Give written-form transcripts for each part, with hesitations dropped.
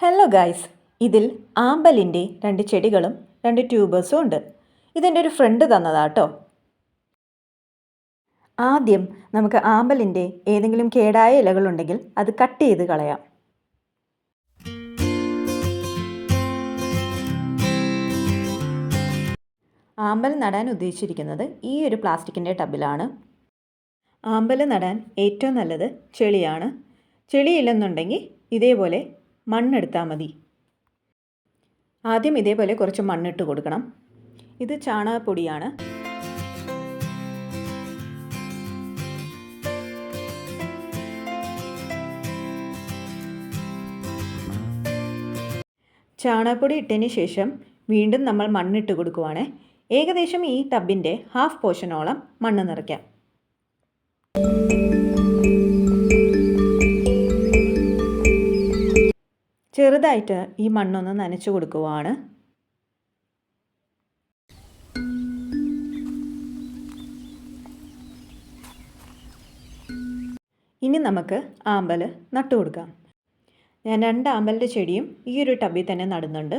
Hello guys, ഇതിൽ ആമ്പലിൻ്റെ 2 ചെടികളും 2 ട്യൂബേഴ്സും ഉണ്ട്. ഇതെൻ്റെ ഒരു ഫ്രണ്ട് തന്നതാട്ടോ. ആദ്യം നമുക്ക് ആമ്പലിൻ്റെ ഏതെങ്കിലും കേടായ ഇലകളുണ്ടെങ്കിൽ അത് കട്ട് ചെയ്ത് കളയാം. ആമ്പൽ നടാൻ ഉദ്ദേശിച്ചിരിക്കുന്നത് ഈ ഒരു പ്ലാസ്റ്റിക്കിൻ്റെ ടബിലാണ്. ആമ്പൽ നടാൻ ഏറ്റവും നല്ലത് ചെളിയാണ്. ചെളിയില്ലെന്നുണ്ടെങ്കിൽ ഇതേപോലെ മണ്ണെടുത്താൽ മതി. ആദ്യം ഇതേപോലെ കുറച്ച് മണ്ണിട്ട് കൊടുക്കണം. ഇത് ചാണകപ്പൊടിയാണ്. ചാണകപ്പൊടി ഇട്ടതിന് ശേഷം വീണ്ടും നമ്മൾ മണ്ണിട്ട് കൊടുക്കുവാണ്. ഏകദേശം ഈ ടബിൻ്റെ ഹാഫ് പോർഷനോളം മണ്ണ് നിറയ്ക്കാം. ചെറുതായിട്ട് ഈ മണ്ണൊന്ന് നനച്ചു കൊടുക്കുവാണ്. ഇനി നമുക്ക് ആമ്പൽ നട്ടു കൊടുക്കാം. ഞാൻ 2 ആമ്പലിൻ്റെ ചെടിയും ഈ ഒരു ടബിൽ തന്നെ നടുന്നുണ്ട്.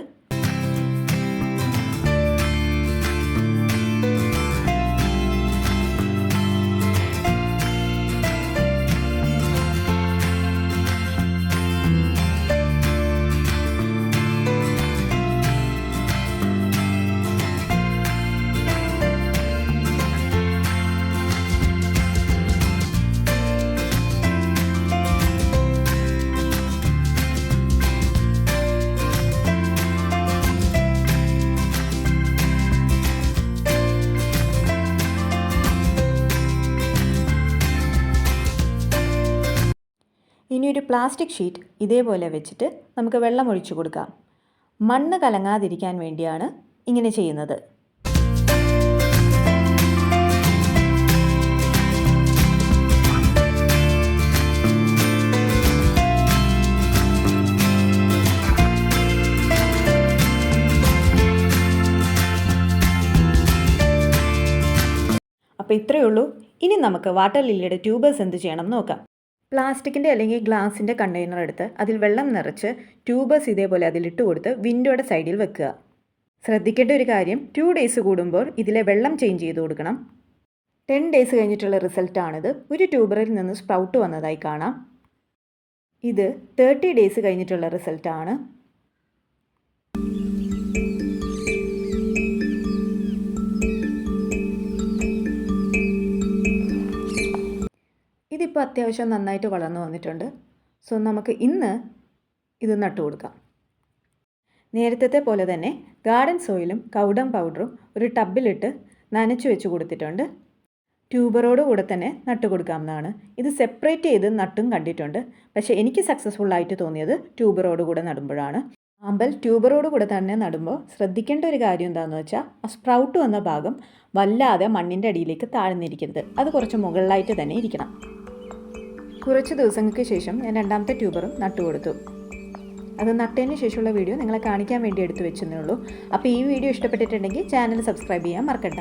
ഇനി ഒരു പ്ലാസ്റ്റിക് ഷീറ്റ് ഇതേപോലെ വെച്ചിട്ട് നമുക്ക് വെള്ളം ഒഴിച്ചു കൊടുക്കാം. മണ്ണ് കലങ്ങാതിരിക്കാൻ വേണ്ടിയാണ് ഇങ്ങനെ ചെയ്യുന്നത്. അപ്പോൾ ഇത്രയേ ഉള്ളൂ. ഇനി നമുക്ക് വാട്ടർ ലില്ലിയുടെ ട്യൂബേഴ്സ് എന്ത് ചെയ്യണം നോക്കാം. പ്ലാസ്റ്റിക്കിൻ്റെ അല്ലെങ്കിൽ ഗ്ലാസിൻ്റെ കണ്ടെയ്നർ എടുത്ത് അതിൽ വെള്ളം നിറച്ച് ട്യൂബേഴ്സ് ഇതേപോലെ അതിലിട്ട് കൊടുത്ത് വിൻഡോയുടെ സൈഡിൽ വെക്കുക. ശ്രദ്ധിക്കേണ്ട ഒരു കാര്യം, 2 ഡേയ്സ് കൂടുമ്പോൾ ഇതിലെ വെള്ളം ചേഞ്ച് ചെയ്ത് കൊടുക്കണം. 10 ഡേയ്സ് കഴിഞ്ഞിട്ടുള്ള റിസൾട്ടാണിത്. ഒരു ട്യൂബറിൽ നിന്ന് സ്പ്രൗട്ട് വന്നതായി കാണാം. ഇത് 30 ഡേയ്സ് കഴിഞ്ഞിട്ടുള്ള റിസൾട്ടാണ്. ഇതിപ്പോൾ അത്യാവശ്യം നന്നായിട്ട് വളർന്നു വന്നിട്ടുണ്ട്. സോ നമുക്ക് ഇന്ന് ഇത് നട്ടു കൊടുക്കാം. നേരത്തെ പോലെ തന്നെ ഗാർഡൻ സോയിലും കൗഡങ് പൗഡറും ഒരു ടബിലിട്ട് നനച്ചു വെച്ച് കൊടുത്തിട്ടുണ്ട്. ട്യൂബറോട് കൂടെ തന്നെ നട്ടു കൊടുക്കാവുന്നതാണ്. ഇത് സെപ്പറേറ്റ് ചെയ്ത് നട്ടും കണ്ടിട്ടുണ്ട്. പക്ഷേ എനിക്ക് സക്സസ്ഫുള്ളായിട്ട് തോന്നിയത് ട്യൂബറോട് കൂടെ നടുമ്പോഴാണ്. ആമ്പൽ ട്യൂബറോട് കൂടെ തന്നെ നടുമ്പോൾ ശ്രദ്ധിക്കേണ്ട ഒരു കാര്യം എന്താണെന്ന് വെച്ചാൽ, ആ സ്പ്രൗട്ട് വന്ന ഭാഗം വല്ലാതെ മണ്ണിൻ്റെ അടിയിലേക്ക് താഴ്ന്നിരിക്കരുത്. അത് കുറച്ച് മുകളിലായിട്ട് തന്നെ ഇരിക്കണം. കുറച്ച് ദിവസങ്ങൾക്ക് ശേഷം ഞാൻ 2ാമത്തെ ട്യൂബറും നട്ടുകൊടുത്തു. അത് നട്ടതിന് ശേഷമുള്ള വീഡിയോ നിങ്ങളെ കാണിക്കാൻ വേണ്ടി എടുത്തു വെച്ചെന്നേ ഉള്ളൂ. അപ്പോൾ ഈ വീഡിയോ ഇഷ്ടപ്പെട്ടിട്ടുണ്ടെങ്കിൽ ചാനൽ സബ്സ്ക്രൈബ് ചെയ്യാൻ മറക്കണ്ട.